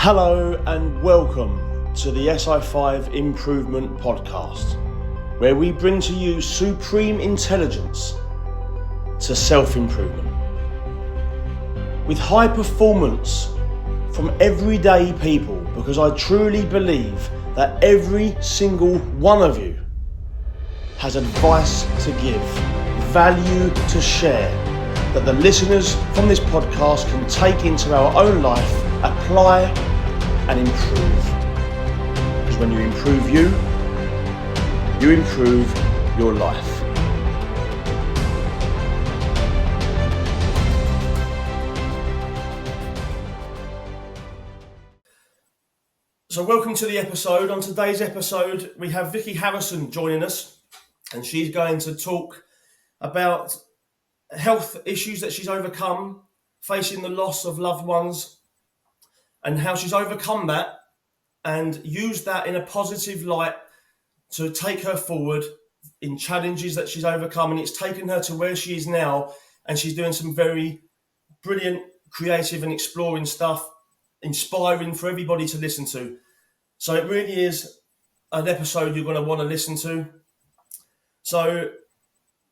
Hello and welcome to the SI5 Improvement Podcast, where we bring to you supreme intelligence to self-improvement. With high performance from everyday people, because I truly believe that every single one of you has advice to give, value to share, that the listeners from this podcast can take into our own life, apply and improve. Because when you improve you improve your life. So welcome to the episode. On today's episode, we have VICKI HARRISON joining us, and she's going to talk about health issues that she's overcome, facing the loss of loved ones, and how she's overcome that and used that in a positive light to take her forward in challenges that she's overcome. And it's taken her to where she is now, and she's doing some very brilliant, creative and exploring stuff, inspiring for everybody to listen to. So it really is an episode you're going to want to listen to. So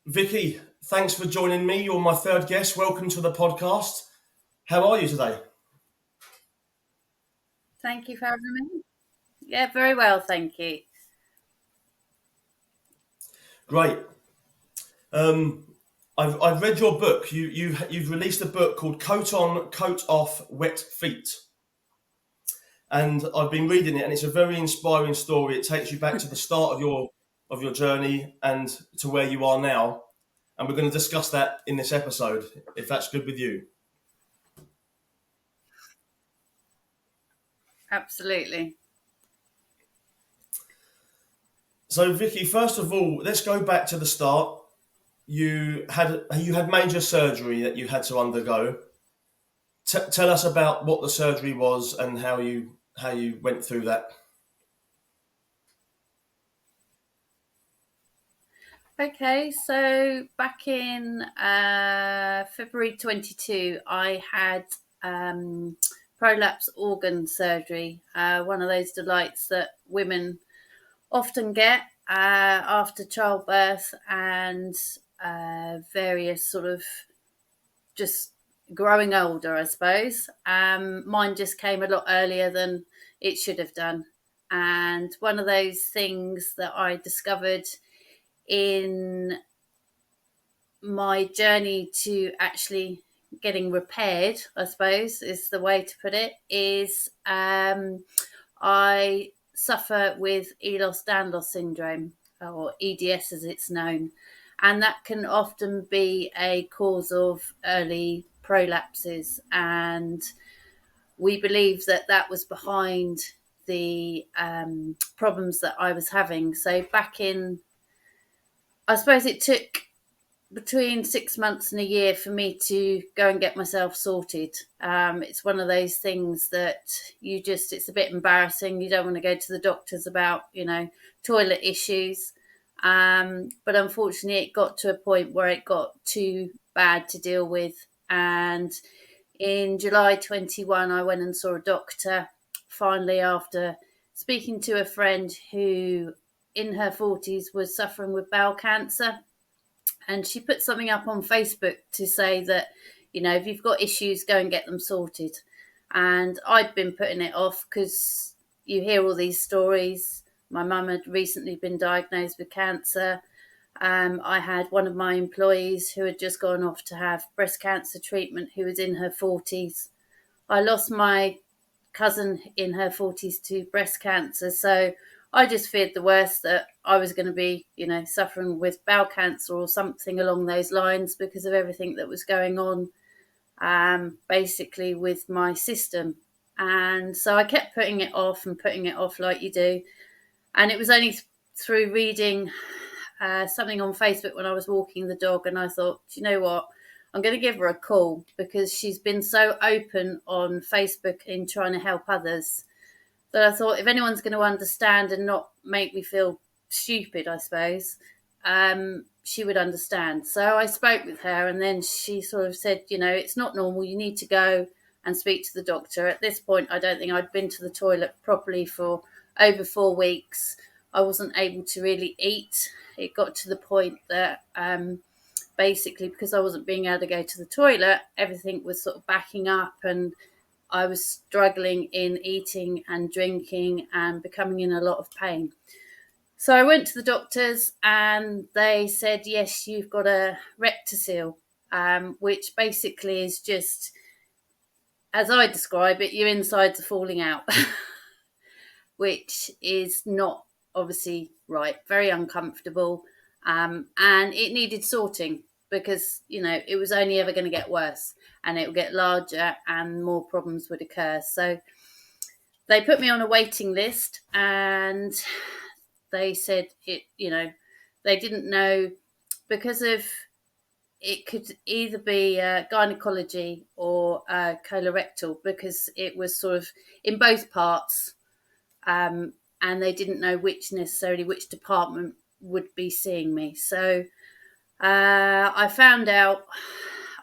VICKI, thanks for joining me. You're my third guest. Welcome to the podcast. How are you today? Thank you for having me. Yeah, very well, thank you. Great. I've read your book. You've released a book called Coat On, Coat Off, Wet Feet. And I've been reading it, and it's a very inspiring story. It takes you back to the start of your journey and to where you are now. And we're going to discuss that in this episode, if that's good with you. Absolutely. So VICKI, first of all, let's go back to the start. You had major surgery that you had to undergo. Tell us about what the surgery was and how you went through that. Okay, so back in February 22, I had prolapse organ surgery, one of those delights that women often get after childbirth and various sort of just growing older, I suppose. Mine just came a lot earlier than it should have done. And one of those things that I discovered in my journey to actually getting repaired, I suppose is the way to put it, is I suffer with Ehlers-Danlos syndrome, or EDS as it's known. And that can often be a cause of early prolapses. And we believe that was behind the problems that I was having. So back in, I suppose it took between 6 months and a year for me to go and get myself sorted. It's one of those things that it's a bit embarrassing. You don't want to go to the doctors about, toilet issues. But unfortunately, it got to a point where it got too bad to deal with. And in July 21, I went and saw a doctor, finally, after speaking to a friend who in her 40s was suffering with bowel cancer. And she put something up on Facebook to say that, if you've got issues, go and get them sorted. And I'd been putting it off because you hear all these stories. My mum had recently been diagnosed with cancer. I had one of my employees who had just gone off to have breast cancer treatment, who was in her 40s. I lost my cousin in her 40s to breast cancer. So I just feared the worst, that I was going to be, suffering with bowel cancer or something along those lines because of everything that was going on, basically with my system. And so I kept putting it off like you do. And it was only through reading something on Facebook when I was walking the dog, and I thought, do you know what? I'm going to give her a call because she's been so open on Facebook in trying to help others. But I thought, if anyone's going to understand and not make me feel stupid, I suppose, she would understand. So I spoke with her, and then she sort of said, it's not normal. You need to go and speak to the doctor. At this point, I don't think I'd been to the toilet properly for over 4 weeks. I wasn't able to really eat. It got to the point that basically, because I wasn't being able to go to the toilet, everything was sort of backing up, and I was struggling in eating and drinking and becoming in a lot of pain. So I went to the doctors and they said, yes, you've got a rectocele, which basically is just, as I describe it, your insides are falling out, which is not obviously right, very uncomfortable. And it needed sorting because, it was only ever going to get worse and it would get larger and more problems would occur. So they put me on a waiting list and they said they didn't know because of it could either be gynecology or colorectal because it was sort of in both parts, and they didn't know which department would be seeing me. So I found out.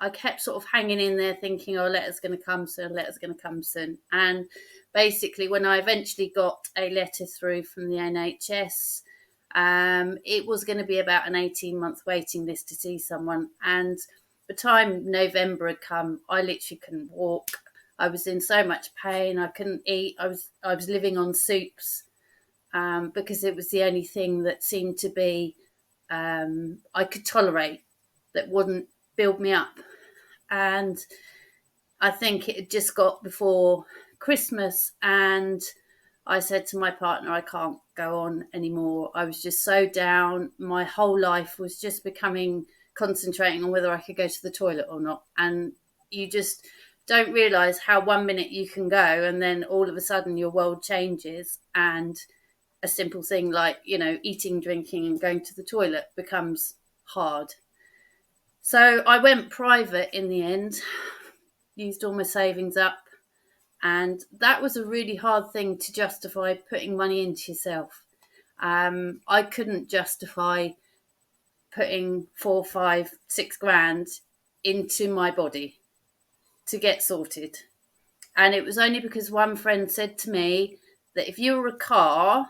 I kept sort of hanging in there thinking, oh, letter's going to come soon. And basically, when I eventually got a letter through from the NHS, it was going to be about an 18-month waiting list to see someone. And by the time November had come, I literally couldn't walk. I was in so much pain. I couldn't eat. I was living on soups because it was the only thing that seemed to be I could tolerate that wouldn't build me up. And I think it had just got before Christmas and I said to my partner, I can't go on anymore. I was just so down. My whole life was just concentrating on whether I could go to the toilet or not. And you just don't realise how 1 minute you can go and then all of a sudden your world changes and a simple thing like, eating, drinking and going to the toilet becomes hard. So I went private in the end, used all my savings up, and that was a really hard thing to justify, putting money into yourself. I couldn't justify putting 4, 5, 6 grand into my body to get sorted. And it was only because one friend said to me that if you were a car,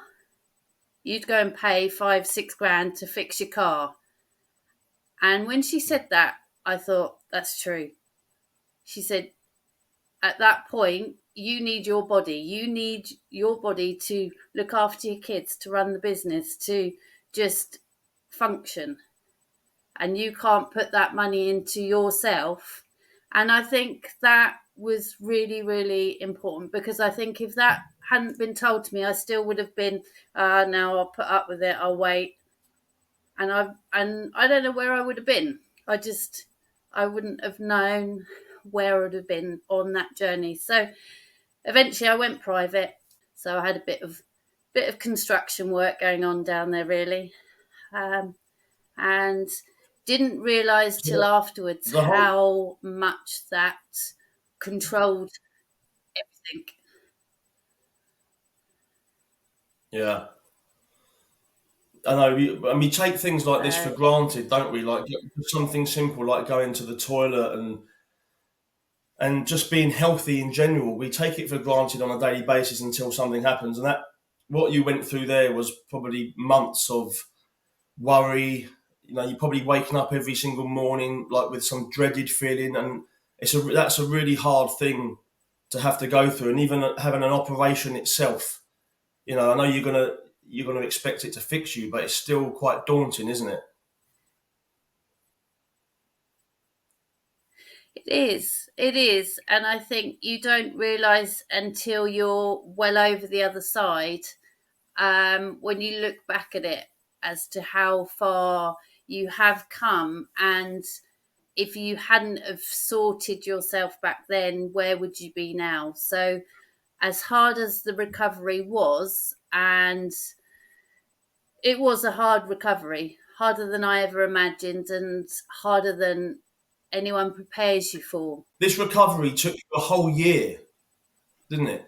you'd go and pay 5, 6 grand to fix your car. And when she said that, I thought, that's true. She said, at that point, you need your body. You need your body to look after your kids, to run the business, to just function. And you can't put that money into yourself. And I think that was really, really important because I think if that hadn't been told to me, I still would have been, no, I'll put up with it, I'll wait. And I don't know where I would have been. I wouldn't have known where I would have been on that journey. So eventually I went private. So I had a bit of construction work going on down there really. And didn't realise till afterwards how much that controlled everything. Yeah. I know, and we take things like this for granted, don't we? Like something simple like going to the toilet and just being healthy in general. We take it for granted on a daily basis until something happens. And that what you went through there was probably months of worry. You're probably waking up every single morning like with some dreaded feeling, and that's a really hard thing to have to go through. And even having an operation itself, I know you're gonna expect it to fix you, but it's still quite daunting, isn't it? It is. And I think you don't realise until you're well over the other side, when you look back at it, as to how far you have come. And if you hadn't have sorted yourself back then, where would you be now? So as hard as the recovery was, and it was a hard recovery, harder than I ever imagined and harder than anyone prepares you for. This recovery took you a whole year, didn't it?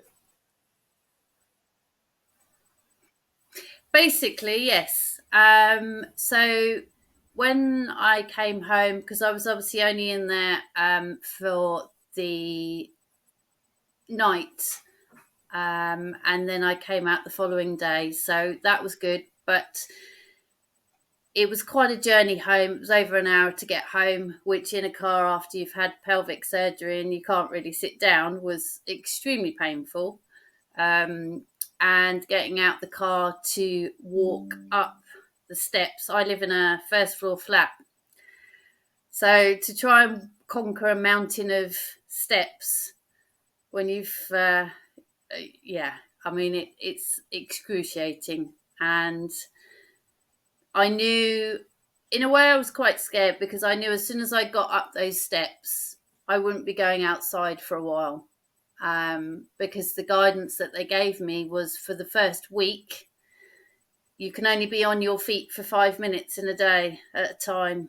Basically, yes. So when I came home, because I was obviously only in there for the night. And then I came out the following day. So that was good. But it was quite a journey home. It was over an hour to get home, which in a car after you've had pelvic surgery and you can't really sit down was extremely painful. And getting out the car to walk up the steps. I live in a first floor flat. So to try and conquer a mountain of steps when you've, it's excruciating. And I knew, in a way, I was quite scared because I knew as soon as I got up those steps, I wouldn't be going outside for a while. Because the guidance that they gave me was for the first week, you can only be on your feet for 5 minutes in a day at a time.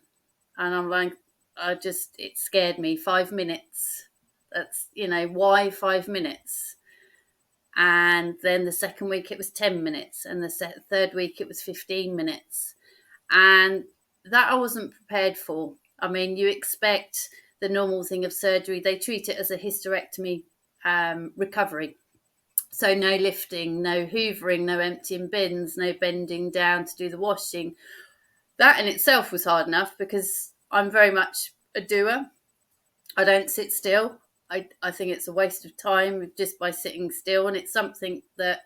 And I'm like, it scared me. 5 minutes. That's, why 5 minutes? And then the second week it was 10 minutes. And the third week it was 15 minutes. And that I wasn't prepared for. I mean, you expect the normal thing of surgery. They treat it as a hysterectomy recovery. So no lifting, no hoovering, no emptying bins, no bending down to do the washing. That in itself was hard enough because I'm very much a doer. I don't sit still. I think it's a waste of time just by sitting still. And it's something that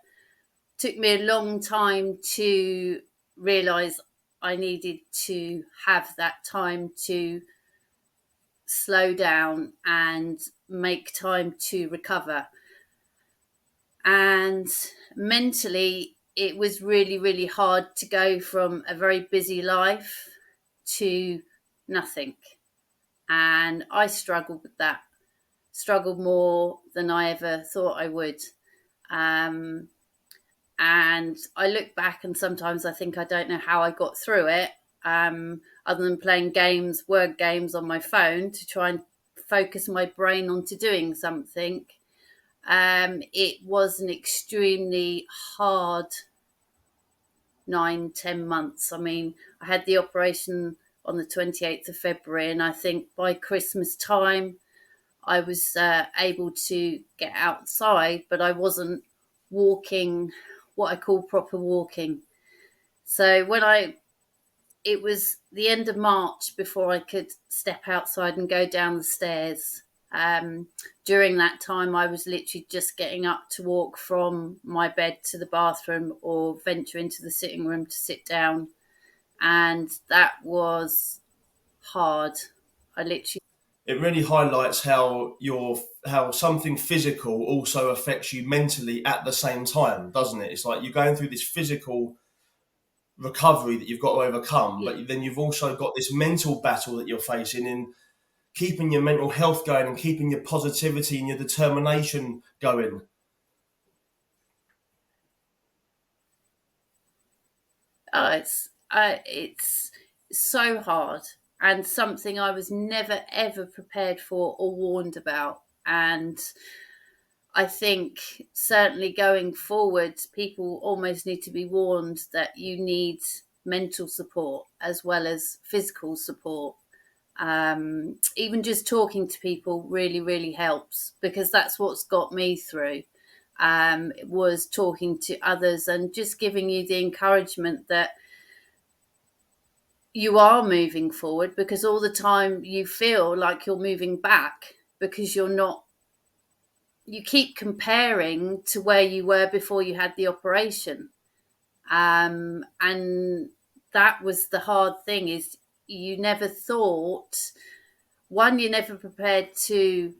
took me a long time to realise I needed to have that time to slow down and make time to recover. And mentally, it was really, really hard to go from a very busy life to nothing. And I struggled with that, struggled more than I ever thought I would. And I look back and sometimes I think I don't know how I got through it, other than playing games, word games on my phone to try and focus my brain onto doing something. It was an extremely hard 9-10 months. I mean, I had the operation on the 28th of February, and I think by Christmas time I was able to get outside, but I wasn't walking what I call proper walking. So it was the end of March before I could step outside and go down the stairs. During that time, I was literally just getting up to walk from my bed to the bathroom or venture into the sitting room to sit down. And that was hard. It really highlights how something physical also affects you mentally at the same time, doesn't it? It's like you're going through this physical recovery that you've got to overcome, but then you've also got this mental battle that you're facing in keeping your mental health going and keeping your positivity and your determination going. It's so hard and something I was never ever prepared for or warned about. And I think certainly going forward, people almost need to be warned that you need mental support as well as physical support. Even just talking to people really, really helps, because that's what's got me through. Was talking to others and just giving you the encouragement that you are moving forward, because all the time you feel like you're moving back because you're not. You keep comparing to where you were before you had the operation. And that was the hard thing, is you never thought, one, you're never prepared to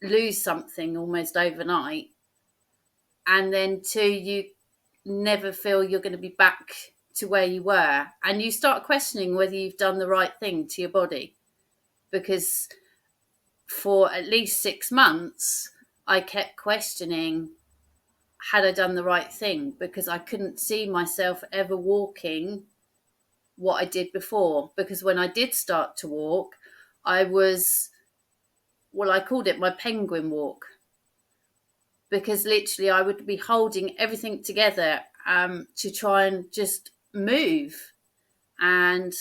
lose something almost overnight. And then two, you never feel you're going to be back to where you were. And you start questioning whether you've done the right thing to your body. Because for at least 6 months, I kept questioning, had I done the right thing? Because I couldn't see myself ever walking what I did before. Because when I did start to walk, I was, well, I called it my penguin walk. Because literally I would be holding everything together to try and just move. And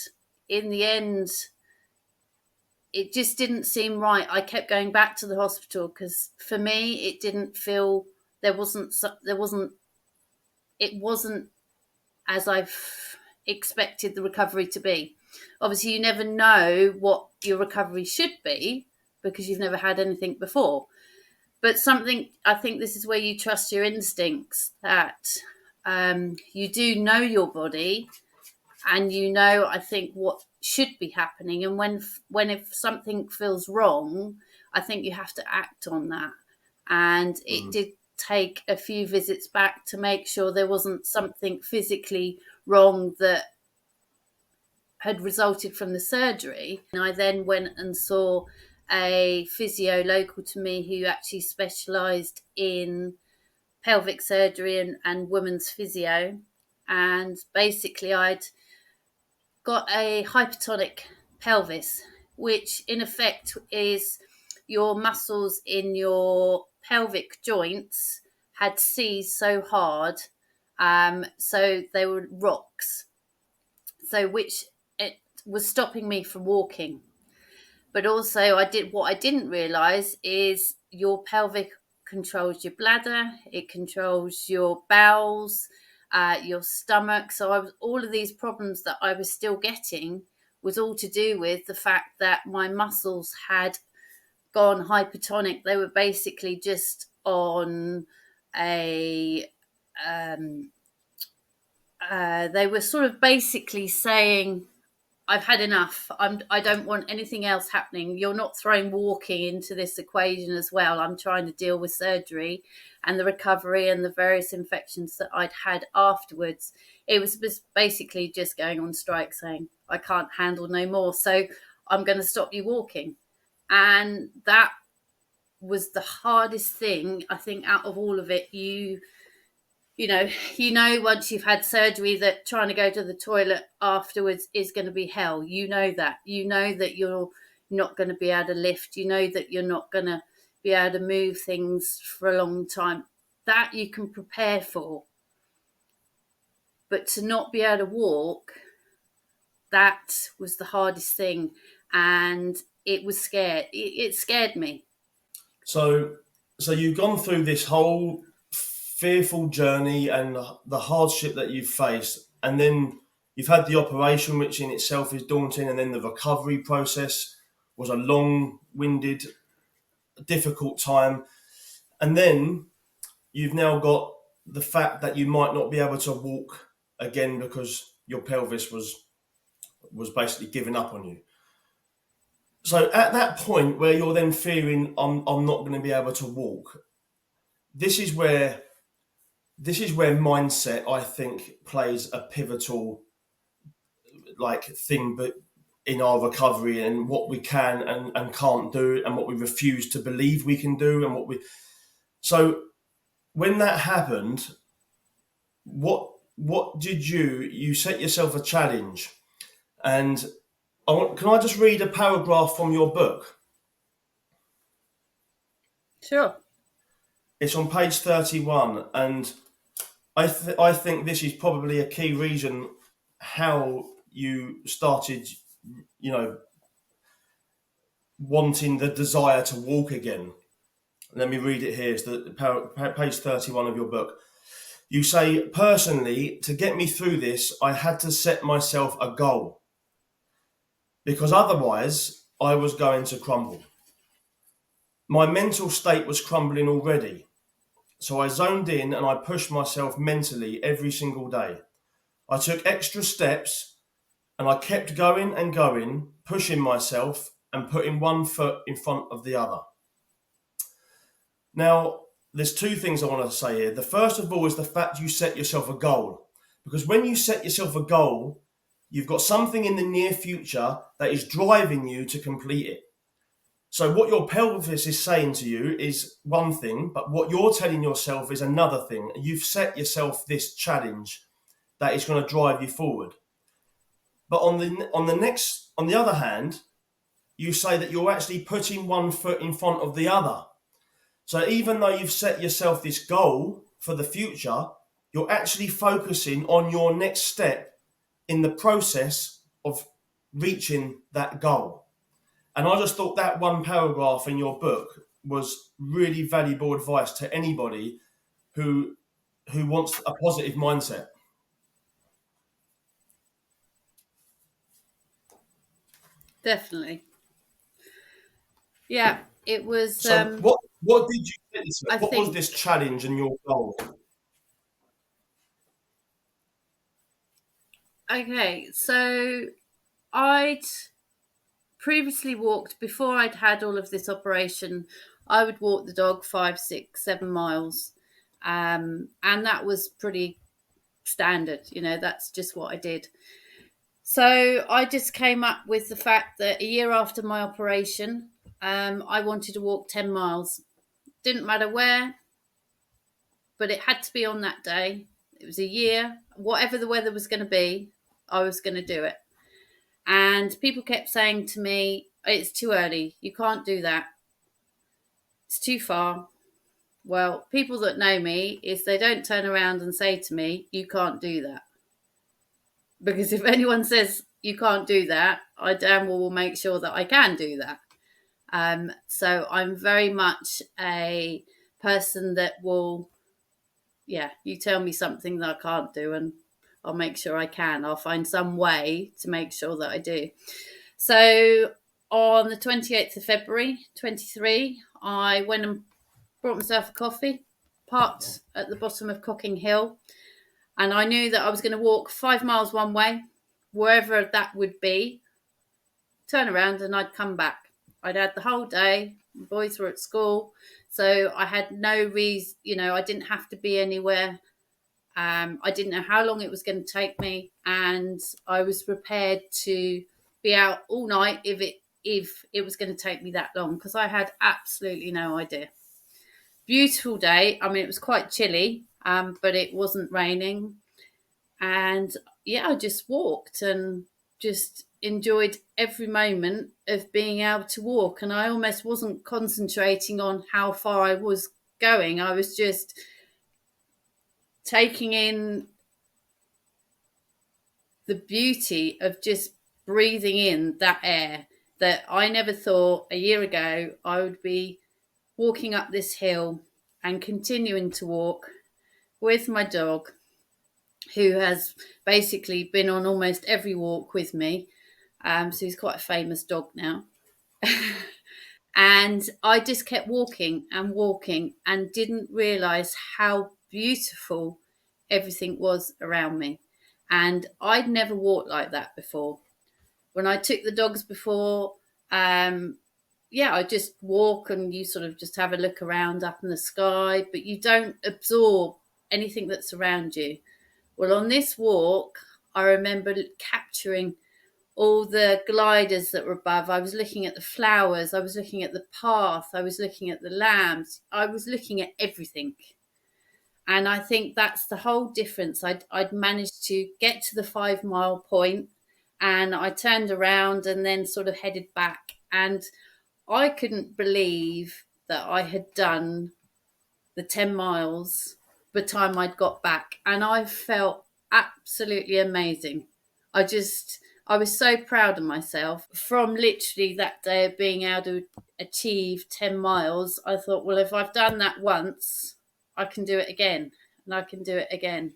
in the end, it just didn't seem right. I kept going back to the hospital because for me it didn't feel it wasn't as I've expected the recovery to be. Obviously, you never know what your recovery should be because you've never had anything before. But I think this is where you trust your instincts, that you do know your body and you know, I think, what should be happening. And if something feels wrong, I think you have to act on that. And it did take a few visits back to make sure there wasn't something physically wrong that had resulted from the surgery. And I then went and saw a physio local to me who actually specialised in pelvic surgery and women's physio. And basically, I'd got a hypertonic pelvis, which in effect is your muscles in your pelvic joints had seized so hard, so they were rocks, so which it was stopping me from walking. But also, what I didn't realise is your pelvic controls your bladder, it controls your bowels, your stomach. So all of these problems that I was still getting was all to do with the fact that my muscles had gone hypertonic. They were basically just on a they were sort of basically saying, I've had enough. I don't want anything else happening. You're not throwing walking into this equation as well. I'm trying to deal with surgery and the recovery and the various infections that I'd had afterwards. It was basically just going on strike, saying, I can't handle no more, so I'm going to stop you walking. And that was the hardest thing, I think, out of all of it. You know, once you've had surgery that trying to go to the toilet afterwards is going to be hell. You know that you're not going to be able to lift. You know that you're not going to be able to move things for a long time. That you can prepare for. But to not be able to walk, that was the hardest thing. And it was scared. It scared me. So you've gone through this whole fearful journey and the hardship that you've faced, and then you've had the operation, which in itself is daunting, and then the recovery process was a long-winded, difficult time, and then you've now got the fact that you might not be able to walk again because your pelvis was basically giving up on you. So at that point where you're then fearing I'm not going to be able to walk, this is where mindset, I think, plays a pivotal thing, but in our recovery and what we can and can't do and what we refuse to believe we can do and so when that happened, what did you set yourself a challenge, and can I just read a paragraph from your book? Sure. It's on page 31, and I think this is probably a key reason how you started, wanting the desire to walk again. Let me read it here. It's page 31 of your book. You say, personally, to get me through this, I had to set myself a goal because otherwise I was going to crumble. My mental state was crumbling already. So I zoned in and I pushed myself mentally every single day. I took extra steps and I kept going and going, pushing myself and putting one foot in front of the other. Now, there's two things I want to say here. The first of all is the fact you set yourself a goal. Because when you set yourself a goal, you've got something in the near future that is driving you to complete it. So what your pelvis is saying to you is one thing, but what you're telling yourself is another thing. You've set yourself this challenge that is going to drive you forward. But on the other hand, you say that you're actually putting one foot in front of the other. So even though you've set yourself this goal for the future, you're actually focusing on your next step in the process of reaching that goal. And I just thought that one paragraph in your book was really valuable advice to anybody who wants a positive mindset. Definitely. Yeah, it was. So what did you set yourself? I What was think. this challenge and your goal? Okay, so I'd previously walked before I'd had all of this operation. I would walk the dog 5, 6, 7 miles, and that was pretty standard. That's just what I did. So I just came up with the fact that a year after my operation, I wanted to walk 10 miles. Didn't matter where, but it had to be on that day. It was a year. Whatever the weather was going to be, I was going to do it. And people kept saying to me, it's too early. You can't do that. It's too far. Well, people that know me is they don't turn around and say to me, you can't do that. Because if anyone says you can't do that, I damn well will make sure that I can do that. So I'm very much a person that will, you tell me something that I can't do and I'll make sure I can. I'll find some way to make sure that I do. So on the 28th of February 23, I went and brought myself a coffee, parked at the bottom of Cocking Hill, and I knew that I was going to walk 5 miles one way, wherever that would be, turn around and I'd come back. I'd had the whole day. The boys were at school, so I had no reason, I didn't have to be anywhere. I didn't know how long it was going to take me, and I was prepared to be out all night if it was going to take me that long, because I had absolutely no idea. Beautiful day. I mean, it was quite chilly, but it wasn't raining. And I just walked and just enjoyed every moment of being able to walk. And I almost wasn't concentrating on how far I was going. I was just taking in the beauty of just breathing in that air that I never thought a year ago I would be walking up this hill and continuing to walk with my dog, who has basically been on almost every walk with me. So he's quite a famous dog now. And I just kept walking and didn't realize how beautiful everything was around me. And I'd never walked like that before. When I took the dogs before, I just walk and you sort of just have a look around up in the sky, but you don't absorb anything that's around you. Well, on this walk, I remember capturing all the gliders that were above. I was looking at the flowers. I was looking at the path. I was looking at the lambs. I was looking at everything. And I think that's the whole difference. I'd managed to get to the 5 mile point, and I turned around and then sort of headed back. And I couldn't believe that I had done the 10 miles by the time I'd got back. And I felt absolutely amazing. I was so proud of myself from literally that day of being able to achieve 10 miles. I thought, well, if I've done that once, I can do it again, and I can do it again.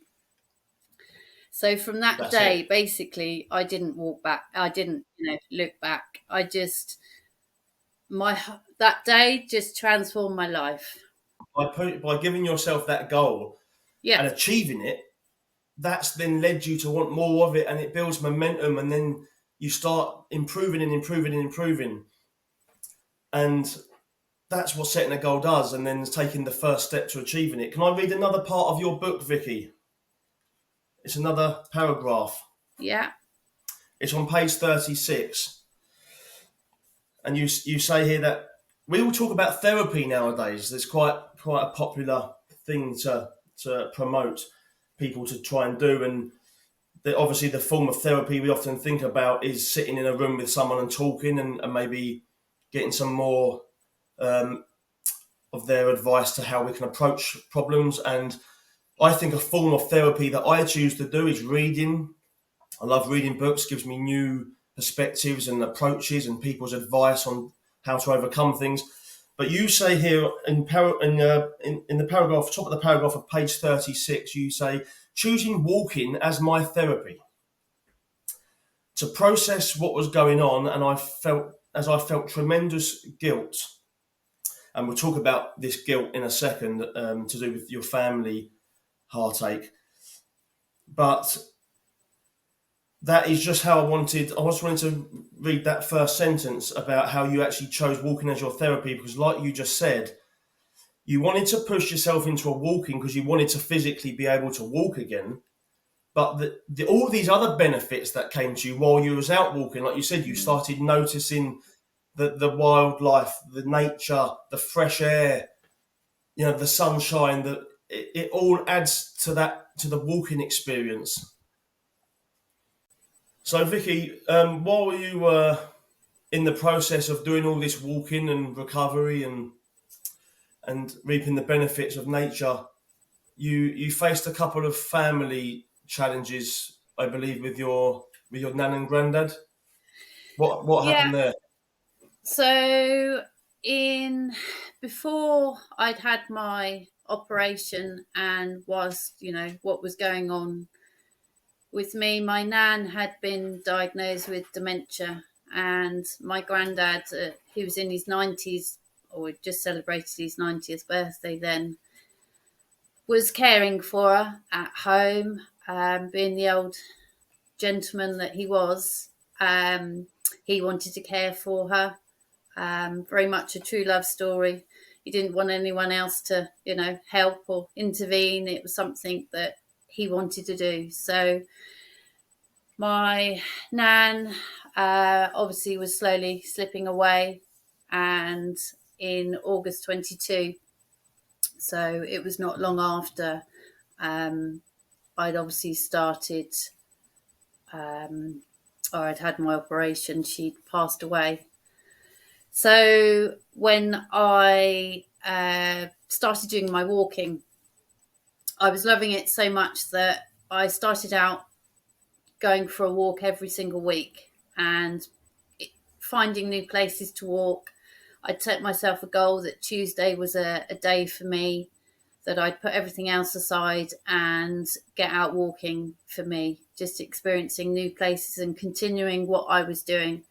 So from that day, basically, I didn't walk back. I didn't, look back. That day just transformed my life. By giving yourself that goal and achieving it, that's then led you to want more of it, and it builds momentum, and then you start improving and improving and improving. And that's what setting a goal does, and then taking the first step to achieving it. Can I read another part of your book, Vicky? It's another paragraph. Yeah. It's on page 36. And you say here that we all talk about therapy nowadays. There's quite a popular thing to promote people to try and do. And obviously the form of therapy we often think about is sitting in a room with someone and talking and maybe getting some more of their advice to how we can approach problems. And I think a form of therapy that I choose to do is reading. I love reading books, gives me new perspectives and approaches and people's advice on how to overcome things. But you say here in the paragraph, top of the paragraph of page 36, you say, choosing walking as my therapy to process what was going on, and I felt tremendous guilt. And we'll talk about this guilt in a second, to do with your family heartache. But that is just how I just wanted to read that first sentence about how you actually chose walking as your therapy, because like you just said, you wanted to push yourself into a walking because you wanted to physically be able to walk again. But all these other benefits that came to you while you was out walking, like you said, you started noticing the wildlife, the nature, the fresh air, the sunshine, it all adds to the walking experience. So, Vicky, while you were in the process of doing all this walking and recovery and reaping the benefits of nature, you faced a couple of family challenges, I believe, with your nan and granddad. What Yeah. happened there? So before I'd had my operation and was, what was going on with me, my nan had been diagnosed with dementia, and my granddad, he was in his 90s, or just celebrated his 90th birthday then, was caring for her at home, being the old gentleman that he was. He wanted to care for her. Very much a true love story. He didn't want anyone else to, help or intervene. It was something that he wanted to do. So my nan obviously was slowly slipping away, and in August 22, so it was not long after I'd obviously started, or I'd had my operation, she'd passed away. So when I started doing my walking, I was loving it so much that I started out going for a walk every single week and finding new places to walk. I'd set myself a goal that Tuesday was a day for me, that I'd put everything else aside and get out walking for me, just experiencing new places and continuing what I was doing.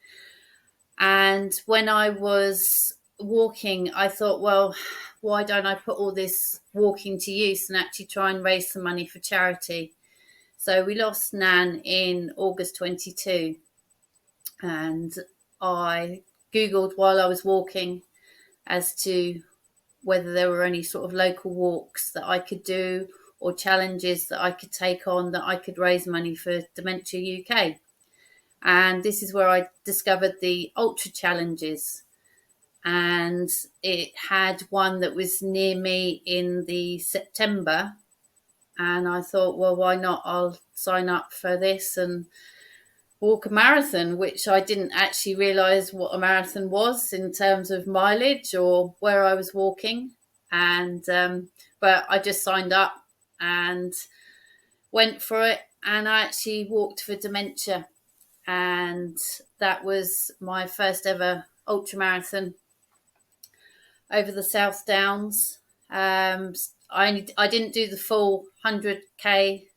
And when I was walking, I thought, well, why don't I put all this walking to use and actually try and raise some money for charity? So we lost Nan in August 22, and I Googled while I was walking as to whether there were any sort of local walks that I could do or challenges that I could take on that I could raise money for Dementia UK. And this is where I discovered the ultra challenges. And it had one that was near me in the September. And I thought, well, why not? I'll sign up for this and walk a marathon, which I didn't actually realise what a marathon was in terms of mileage or where I was walking. And but I just signed up and went for it. And I actually walked for Dementia. And that was my first ever ultra marathon over the South Downs. I didn't do the full 100k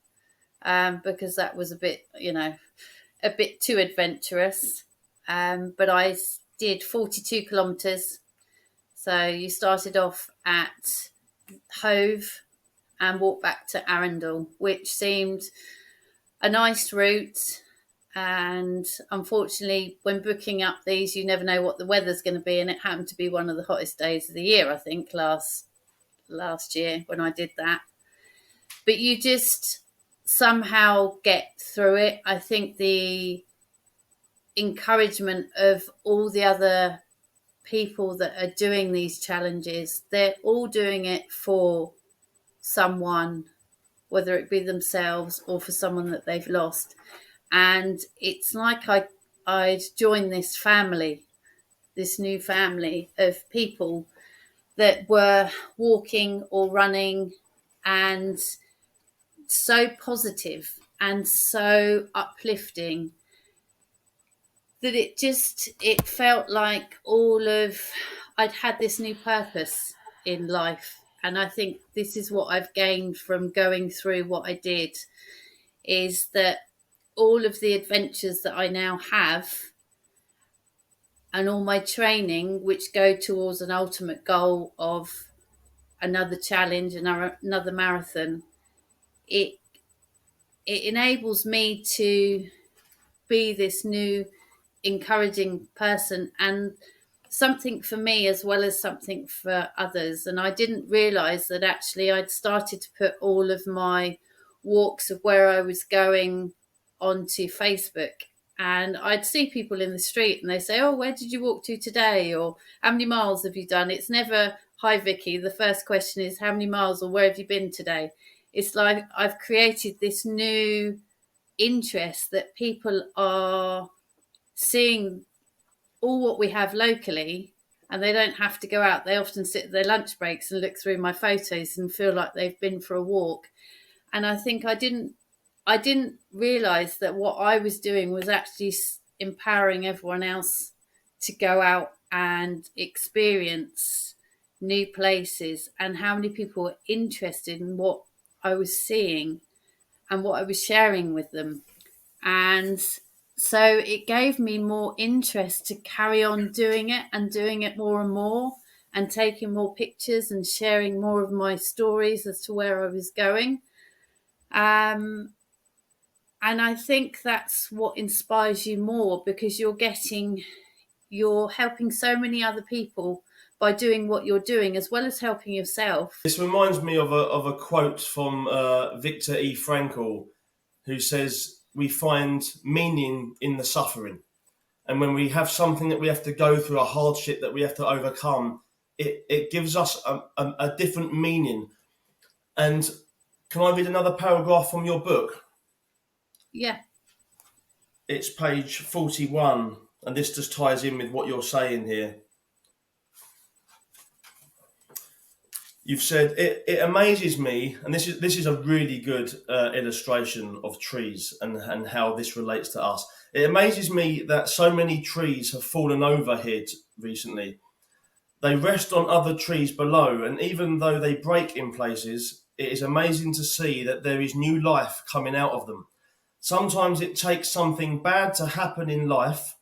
because that was a bit too adventurous. But I did 42 kilometres. So you started off at Hove and walked back to Arundel, which seemed a nice route. And unfortunately, when booking up these, you never know what the weather's going to be. And it happened to be one of the hottest days of the year, I think, last year when I did that. But you just somehow get through it. I think the encouragement of all the other people that are doing these challenges, they're all doing it for someone, whether it be themselves or for someone that they've lost. And it's like I'd joined this family, this new family of people that were walking or running, and so positive and so uplifting. that it felt like I'd had this new purpose in life. And I think this is what I've gained from going through what I did, is that all of the adventures that I now have and all my training, which go towards an ultimate goal of another challenge and another marathon, it enables me to be this new encouraging person, and something for me as well as something for others. And I didn't realize that actually I'd started to put all of my walks of where I was going onto Facebook, and I'd see people in the street and they say, oh, where did you walk to today, or how many miles have you done? It's never, hi Vicky. The first question is, how many miles, or where have you been today? It's like I've created this new interest that people are seeing all what we have locally, and they don't have to go out. They often sit at their lunch breaks and look through my photos and feel like they've been for a walk. And I think I didn't realize that what I was doing was actually empowering everyone else to go out and experience new places, and how many people were interested in what I was seeing and what I was sharing with them. And so it gave me more interest to carry on doing it, and doing it more and more, and taking more pictures and sharing more of my stories as to where I was going. And I think that's what inspires you more, because you're helping so many other people by doing what you're doing, as well as helping yourself. This reminds me of a quote from Viktor E. Frankl, who says, we find meaning in the suffering. And when we have something that we have to go through, a hardship that we have to overcome, it gives us a different meaning. And can I read another paragraph from your book? Yeah. It's page 41, and this just ties in with what you're saying here. You've said, it amazes me, and this is a really good illustration of trees and how this relates to us. It amazes me that so many trees have fallen over here recently. They rest on other trees below, and even though they break in places, it is amazing to see that there is new life coming out of them. Sometimes it takes something bad to happen in life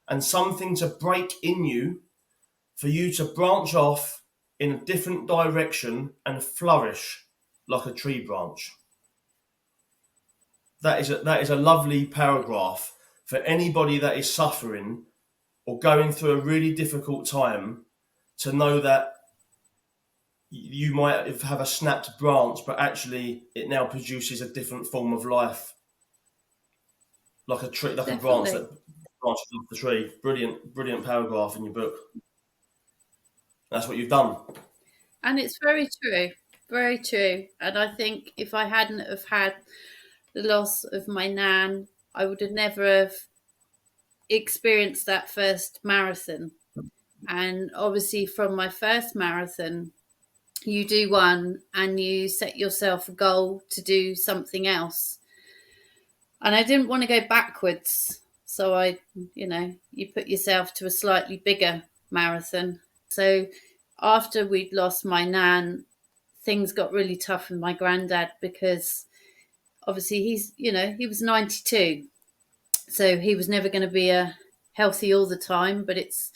and something to break in you for you to branch off in a different direction and flourish like a tree branch. That is a lovely paragraph for anybody that is suffering or going through a really difficult time, to know that you might have a snapped branch, but actually it now produces a different form of life, like a tree, like Definitely. a branch that branches off the tree. Brilliant paragraph in your book. That's what you've done. And it's very true, very true. And I think if I hadn't have had the loss of my nan, I would have never have experienced that first marathon. And obviously from my first marathon, you do one and you set yourself a goal to do something else. And I didn't want to go backwards. So you put yourself to a slightly bigger marathon. So after we'd lost my nan, things got really tough with my granddad, because obviously he was 92. So he was never going to be healthy all the time. But it's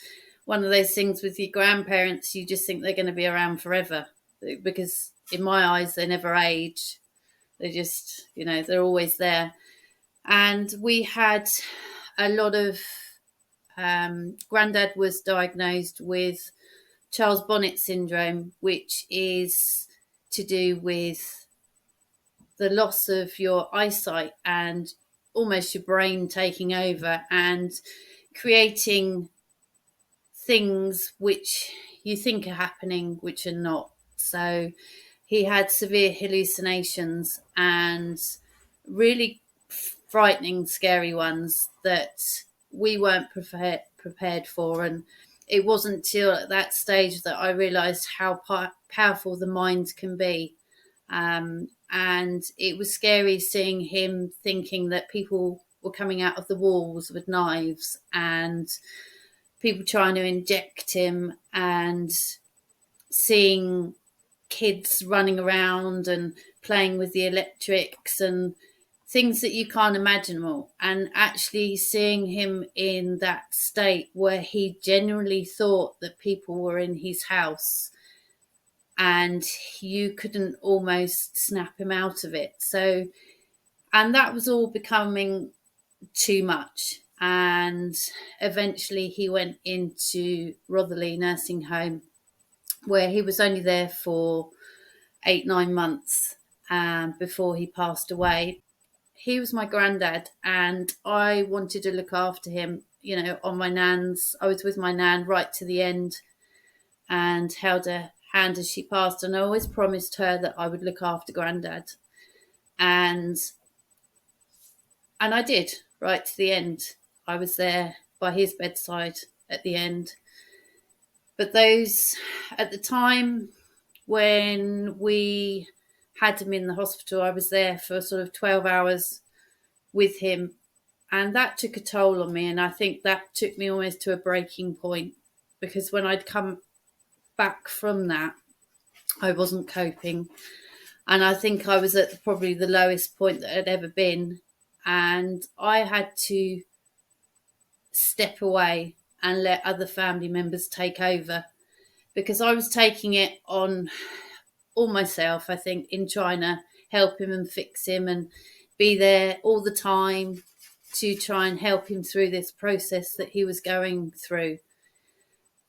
one of those things with your grandparents, you just think they're going to be around forever, because in my eyes, they never age. They just, they're always there. And we had a lot of, granddad was diagnosed with Charles Bonnet syndrome, which is to do with the loss of your eyesight and almost your brain taking over and creating things which you think are happening, which are not. So he had severe hallucinations, and really frightening, scary ones that we weren't prepared for. And it wasn't till at that stage that I realised how powerful the mind can be. And it was scary seeing him thinking that people were coming out of the walls with knives, and people trying to inject him, and seeing kids running around and playing with the electrics and things that you can't imagine more. And actually seeing him in that state where he genuinely thought that people were in his house and you couldn't almost snap him out of it. So, and that was all becoming too much. And eventually he went into Rotherley nursing home, where he was only there for 8-9 months before he passed away. He was my granddad, and I wanted to look after him, on my nan's. I was with my nan right to the end and held her hand as she passed, and I always promised her that I would look after granddad. And I did, right to the end. I was there by his bedside at the end. But those, at the time when we had him in the hospital, I was there for sort of 12 hours with him, and that took a toll on me. And I think that took me almost to a breaking point, because when I'd come back from that, I wasn't coping, and I think I was at probably the lowest point that I'd ever been, and I had to step away and let other family members take over, because I was taking it on all myself, I think, in trying to help him and fix him and be there all the time to try and help him through this process that he was going through,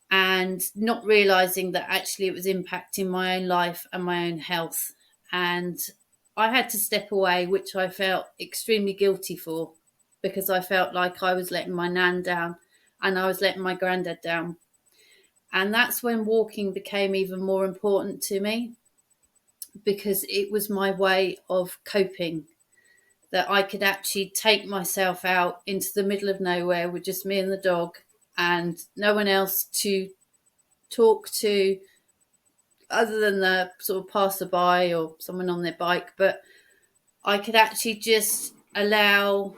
and not realising that actually it was impacting my own life and my own health. And I had to step away, which I felt extremely guilty for, because I felt like I was letting my nan down and I was letting my granddad down. And that's when walking became even more important to me, because it was my way of coping, that I could actually take myself out into the middle of nowhere with just me and the dog and no one else to talk to other than the sort of passerby or someone on their bike. But I could actually just allow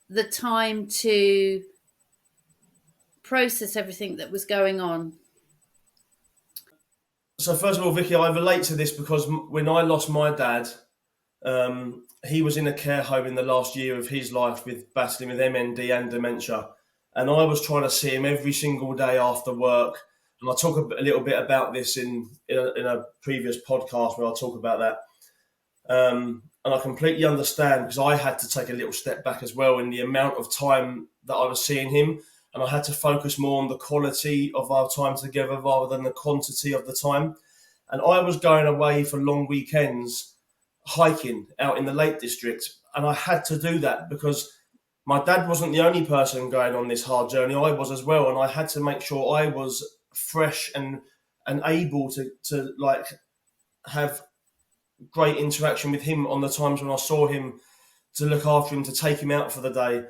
the time to process everything that was going on. So first of all, Vicky, I relate to this because when I lost my dad, he was in a care home in the last year of his life with battling with MND and dementia. And I was trying to see him every single day after work. And I talk a little bit about this in a previous podcast where I talk about that. And I completely understand, because I had to take a little step back as well in the amount of time that I was seeing him. And I had to focus more on the quality of our time together rather than the quantity of the time. And I was going away for long weekends, hiking out in the Lake District. And I had to do that because my dad wasn't the only person going on this hard journey. I was as well. And I had to make sure I was fresh and able to like have great interaction with him on the times when I saw him, to look after him, to take him out for the day.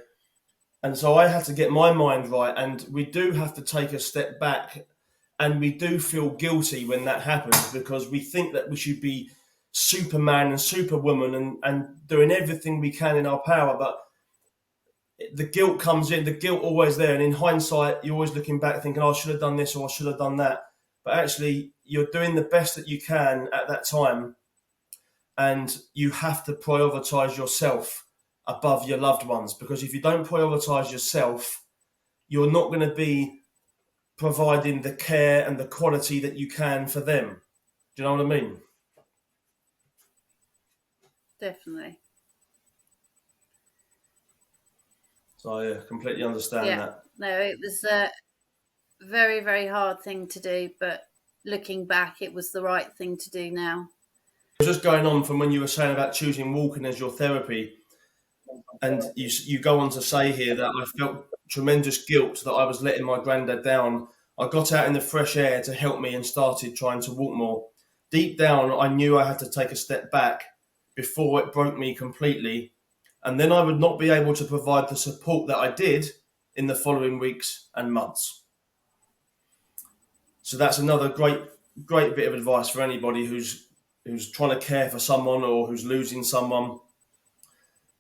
And so I had to get my mind right. And we do have to take a step back, and we do feel guilty when that happens, because we think that we should be Superman and Superwoman and doing everything we can in our power. But the guilt comes in, the guilt always there. And in hindsight, you're always looking back thinking, oh, I should have done this or I should have done that. But actually, you're doing the best that you can at that time. And you have to prioritise yourself above your loved ones, because if you don't prioritise yourself, you're not going to be providing the care and the quality that you can for them. Do you know what I mean? Definitely. So I completely understand that. No, it was a very, very hard thing to do, but looking back, it was the right thing to do now. Just going on from when you were saying about choosing walking as your therapy, and you go on to say here that I felt tremendous guilt that I was letting my granddad down. I got out in the fresh air to help me and started trying to walk more. Deep down, I knew I had to take a step back before it broke me completely. And then I would not be able to provide the support that I did in the following weeks and months. So that's another great bit of advice for anybody who's trying to care for someone or who's losing someone.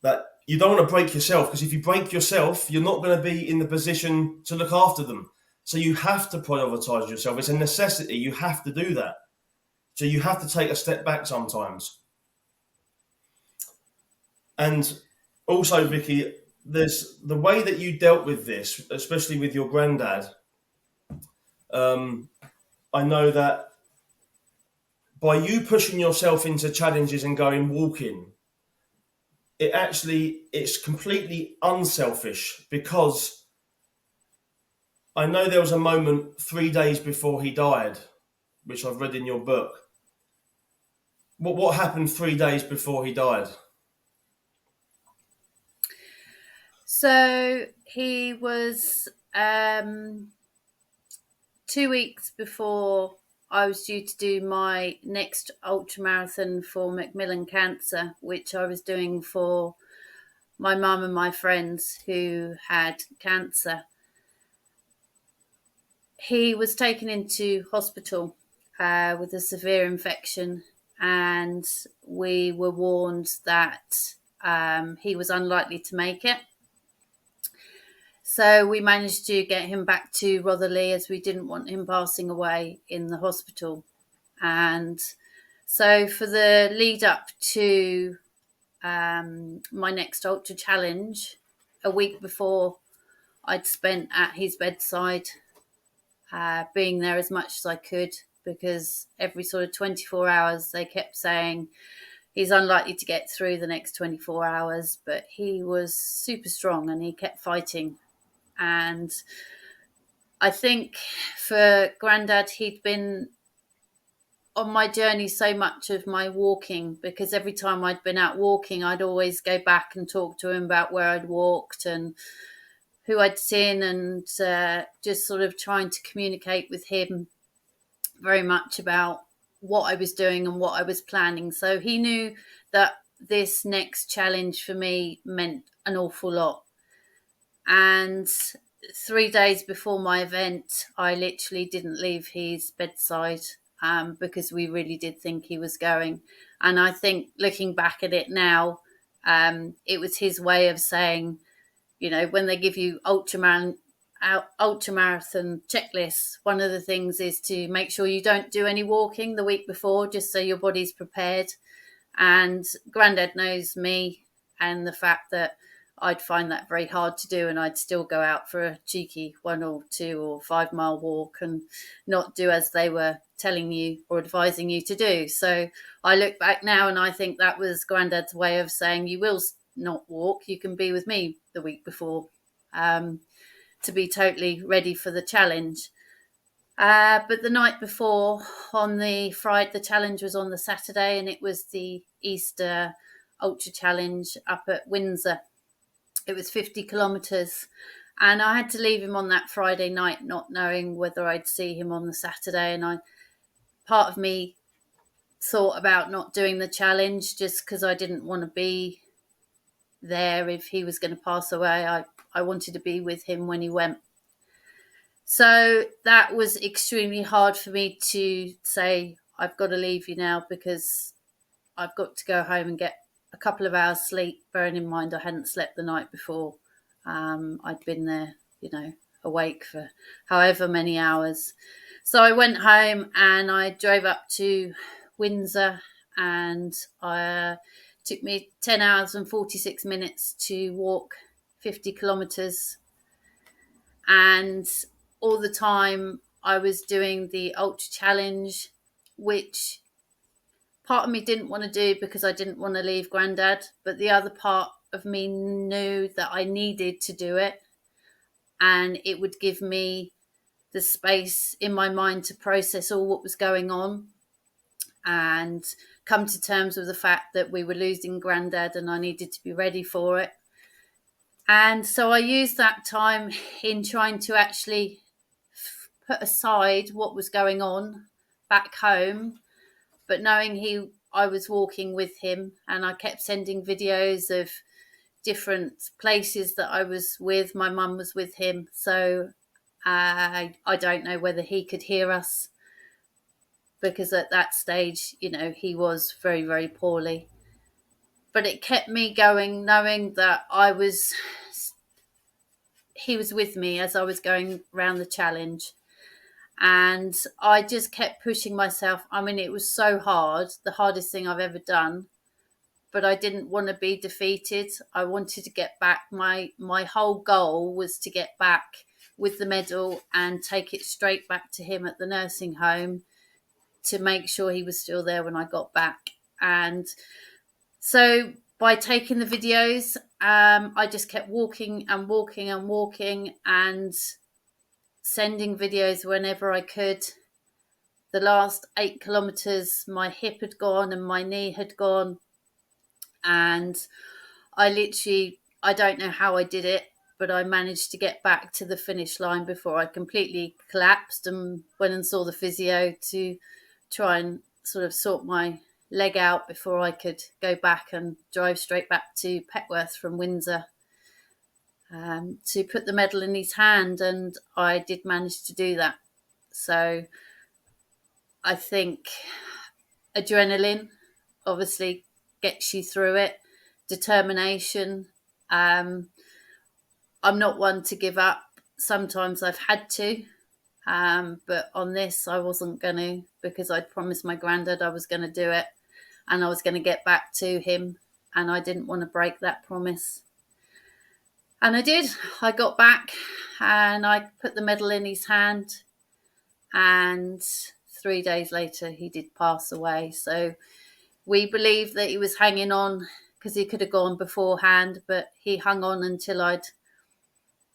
that you don't want to break yourself, because if you break yourself, you're not going to be in the position to look after them. So you have to prioritize yourself. It's a necessity. You have to do that. So you have to take a step back sometimes. And also, Vicky, there's the way that you dealt with this, especially with your granddad. I know that by you pushing yourself into challenges and going walking, it's completely unselfish, because I know there was a moment 3 days before he died, which I've read in your book. What happened 3 days before he died? So he was 2 weeks before I was due to do my next ultramarathon for Macmillan Cancer, which I was doing for my mum and my friends who had cancer. He was taken into hospital with a severe infection, and we were warned that he was unlikely to make it. So we managed to get him back to Rotherley, as we didn't want him passing away in the hospital. And so for the lead up to my next Ultra Challenge, a week before, I'd spent at his bedside, being there as much as I could, because every sort of 24 hours they kept saying he's unlikely to get through the next 24 hours, but he was super strong and he kept fighting. And I think for Grandad, he'd been on my journey so much of my walking, because every time I'd been out walking, I'd always go back and talk to him about where I'd walked and who I'd seen, and just sort of trying to communicate with him very much about what I was doing and what I was planning. So he knew that this next challenge for me meant an awful lot. And 3 days before my event, I literally didn't leave his bedside, because we really did think he was going. And I think, looking back at it now, it was his way of saying, when they give you ultramarathon checklists, one of the things is to make sure you don't do any walking the week before, just so your body's prepared. And Grandad knows me, and the fact that I'd find that very hard to do, and I'd still go out for a cheeky 1 or 2 or 5 mile walk and not do as they were telling you or advising you to do. So I look back now and I think that was Grandad's way of saying, you will not walk, you can be with me the week before, to be totally ready for the challenge. But the night before, on the Friday, the challenge was on the Saturday, and it was the Easter Ultra Challenge up at Windsor. It was 50 kilometres, and I had to leave him on that Friday night, not knowing whether I'd see him on the Saturday. And part of me thought about not doing the challenge, just because I didn't want to be there if he was going to pass away. I wanted to be with him when he went. So that was extremely hard for me to say, I've got to leave you now, because I've got to go home and get a couple of hours sleep, bearing in mind I hadn't slept the night before. I'd been there, awake for however many hours. So I went home and I drove up to Windsor, and it took me 10 hours and 46 minutes to walk 50 kilometres. And all the time I was doing the Ultra Challenge, which part of me didn't want to do because I didn't want to leave Grandad, but the other part of me knew that I needed to do it, and it would give me the space in my mind to process all what was going on and come to terms with the fact that we were losing Grandad and I needed to be ready for it. And so I used that time in trying to actually put aside what was going on back home, but knowing I was walking with him, and I kept sending videos of different places that I was with. My mum was with him, so I don't know whether he could hear us, because at that stage, he was very, very poorly. but it kept me going, knowing that he was with me as I was going around the challenge. And I just kept pushing myself. I mean, it was so hard, the hardest thing I've ever done, but I didn't want to be defeated. I wanted to get back. My whole goal was to get back with the medal and take it straight back to him at the nursing home to make sure he was still there when I got back. And so by taking the videos, I just kept walking and walking and walking and sending videos whenever I could. The last 8 kilometers, my hip had gone and my knee had gone. And I don't know how I did it, but I managed to get back to the finish line before I completely collapsed, and went and saw the physio to try and sort of sort my leg out before I could go back and drive straight back to Petworth from Windsor to put the medal in his hand. And I did manage to do that. So I think adrenaline obviously gets you through it. Determination. I'm not one to give up. Sometimes I've had to, but on this I wasn't going to, because I'd promised my granddad I was going to do it and I was going to get back to him, and I didn't want to break that promise. And I did. I got back and I put the medal in his hand, and 3 days later he did pass away. So we believe that he was hanging on because he could have gone beforehand, but he hung on until I'd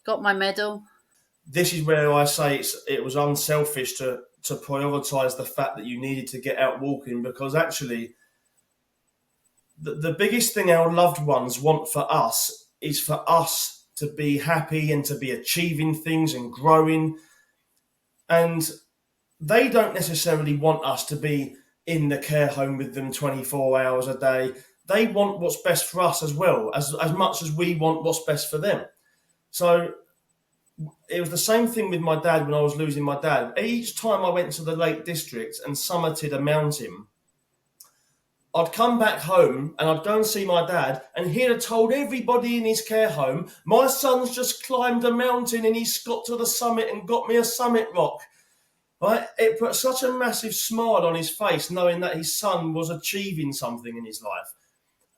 got my medal. This is where I say it was unselfish to prioritise the fact that you needed to get out walking, because actually the biggest thing our loved ones want for us is for us to be happy and to be achieving things and growing. And they don't necessarily want us to be in the care home with them 24 hours a day. They want what's best for us as well, as much as we want what's best for them. So it was the same thing with my dad when I was losing my dad. Each time I went to the Lake District and summited a mountain, I'd come back home and I'd go and see my dad, and he'd have told everybody in his care home, my son's just climbed a mountain and he's got to the summit and got me a summit rock. Right? It put such a massive smile on his face knowing that his son was achieving something in his life.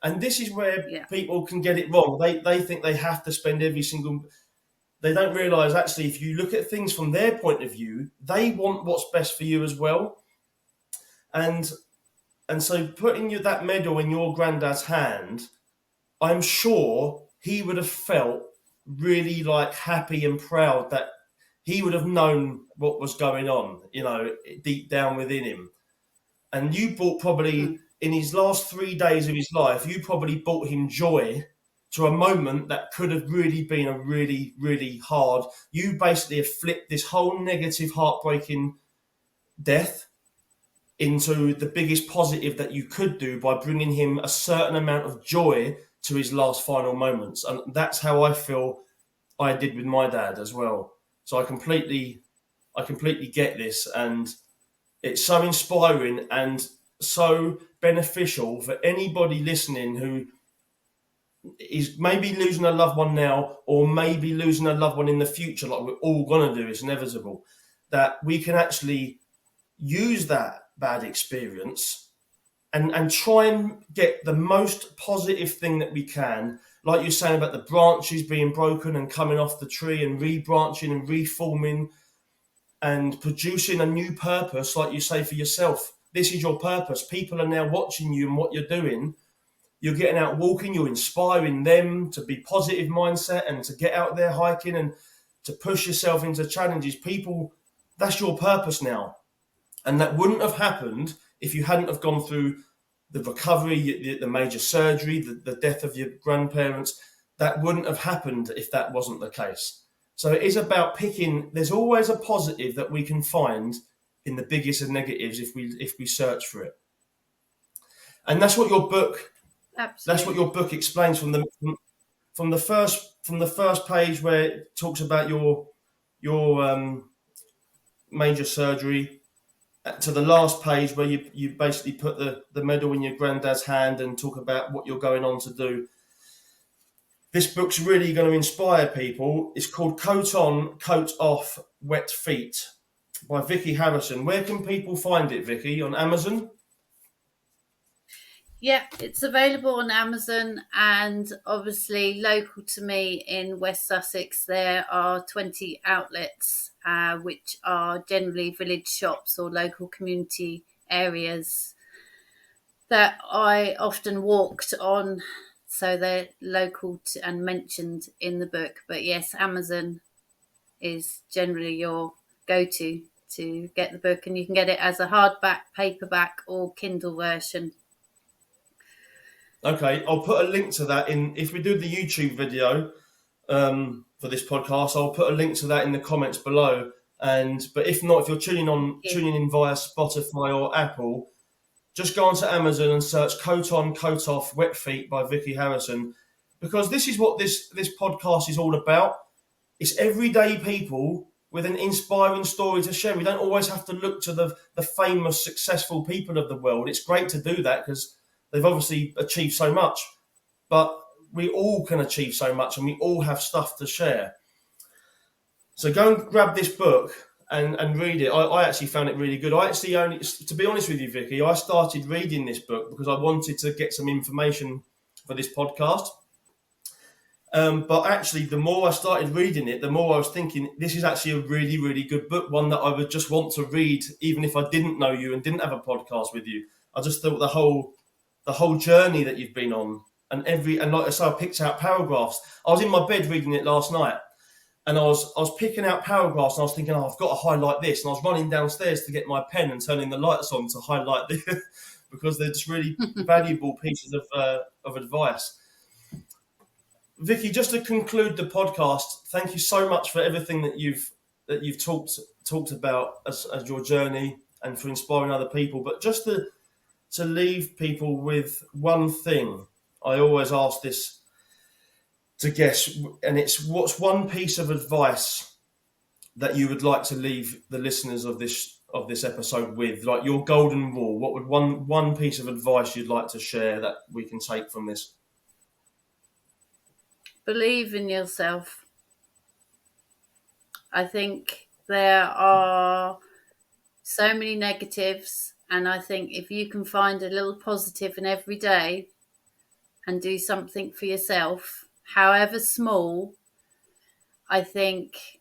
And this is where people can get it wrong. They think they have to spend every single... They don't realise, actually, if you look at things from their point of view, they want what's best for you as well. And so putting that medal in your granddad's hand, I'm sure he would have felt really happy and proud that he would have known what was going on, deep down within him. And you brought probably, in his last 3 days of his life, you probably brought him joy to a moment that could have really been a really, really hard. You basically have flipped this whole negative, heartbreaking death into the biggest positive that you could do by bringing him a certain amount of joy to his last final moments. And that's how I feel I did with my dad as well. So I completely get this, and it's so inspiring and so beneficial for anybody listening who is maybe losing a loved one now, or maybe losing a loved one in the future, like we're all going to do. It's inevitable that we can actually use that bad experience and try and get the most positive thing that we can. Like you're saying about the branches being broken and coming off the tree and rebranching and reforming and producing a new purpose, like you say for yourself. This is your purpose. People are now watching you and what you're doing. You're getting out walking, you're inspiring them to be positive mindset and to get out there hiking and to push yourself into challenges. People, that's your purpose now. And that wouldn't have happened if you hadn't have gone through the recovery, the major surgery, the death of your grandparents. That wouldn't have happened if that wasn't the case. So it is about picking. There's always a positive that we can find in the biggest of negatives if we search for it. And that's what your book. Absolutely. That's what your book explains from the first page, where it talks about your major surgery, to the last page where you basically put the medal in your granddad's hand and talk about what you're going on to do. This book's really going to inspire people. It's called Coat On, Coat Off, Wet Feet by Vicky Harrison. Where can people find it, Vicky? On Amazon? Yeah, it's available on Amazon, and obviously local to me in West Sussex, there are 20 outlets, which are generally village shops or local community areas that I often walked on. So they're local and mentioned in the book. But yes, Amazon is generally your go-to to get the book, and you can get it as a hardback, paperback, or Kindle version. Okay, I'll put a link to that in. If we do the YouTube video for this podcast, I'll put a link to that in the comments below. But if not, if you're tuning in via Spotify or Apple, just go onto Amazon and search "Coat On, Coat Off, Wet Feet" by Vicky Harrison, because this is what this podcast is all about. It's everyday people with an inspiring story to share. We don't always have to look to the famous, successful people of the world. It's great to do that because they've obviously achieved so much, but we all can achieve so much and we all have stuff to share. So go and grab this book and read it. I actually found it really good. I actually to be honest with you, Vicky, I started reading this book because I wanted to get some information for this podcast. But actually, the more I started reading it, the more I was thinking, this is actually a really, really good book, one that I would just want to read, even if I didn't know you and didn't have a podcast with you. I just thought the whole journey that you've been on, and like I say, I picked out paragraphs. I was in my bed reading it last night, and I was picking out paragraphs, and I was thinking, I've got to highlight this, and I was running downstairs to get my pen and turning the lights on to highlight this because they're just really valuable pieces of advice. Vicky, just to conclude the podcast, thank you so much for everything that you've talked about as your journey and for inspiring other people. But just to leave people with one thing, I always ask this to guess, and it's what's one piece of advice that you would like to leave the listeners of this episode with, like your golden rule. What would one piece of advice you'd like to share that we can take from this? Believe in yourself. I think there are so many negatives, and I think if you can find a little positive in every day and do something for yourself, however small, I think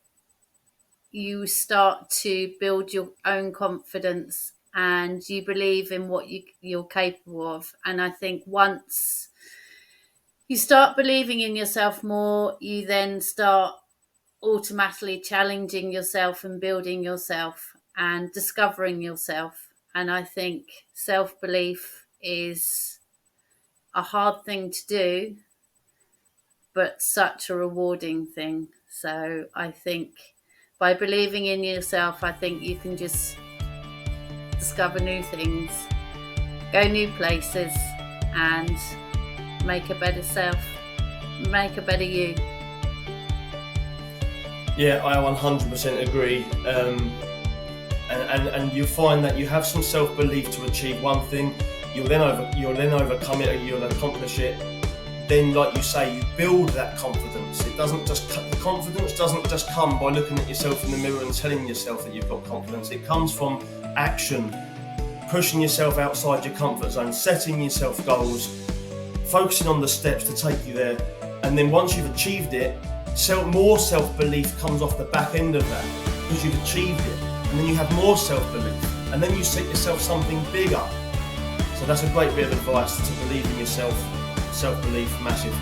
you start to build your own confidence and you believe in what you're capable of. And I think once you start believing in yourself more, you then start automatically challenging yourself and building yourself and discovering yourself. And I think self-belief is a hard thing to do, but such a rewarding thing. So I think by believing in yourself, I think you can just discover new things, go new places, and make a better self, make a better you. Yeah, I 100% agree. And you find that you have some self-belief to achieve one thing, you'll then overcome it, you'll accomplish it. Then, like you say, you build that confidence. The confidence doesn't just come by looking at yourself in the mirror and telling yourself that you've got confidence. It comes from action, pushing yourself outside your comfort zone, setting yourself goals, focusing on the steps to take you there. And then once you've achieved it, more self-belief comes off the back end of that because you've achieved it. And then you have more self-belief. And then you set yourself something bigger. So that's a great bit of advice, to believe in yourself. Self-belief, massive.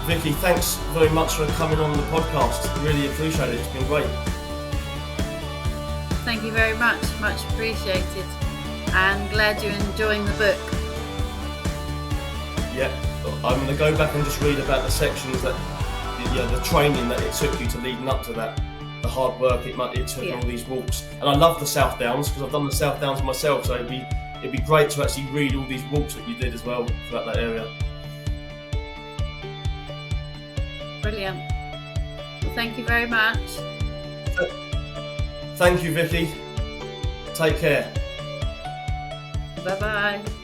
Vicky, thanks very much for coming on the podcast. Really appreciate it. It's been great. Thank you very much. Much appreciated. And glad you're enjoying the book. Yeah, I'm going to go back and just read about the sections that, the training that it took you to leading up to that, the hard work it took, all these walks. And I love the South Downs because I've done the South Downs myself, so it'd be great to actually read all these walks that you did as well throughout that area. Brilliant. Well, thank you very much. Thank you, Vicky. Take care. Bye bye.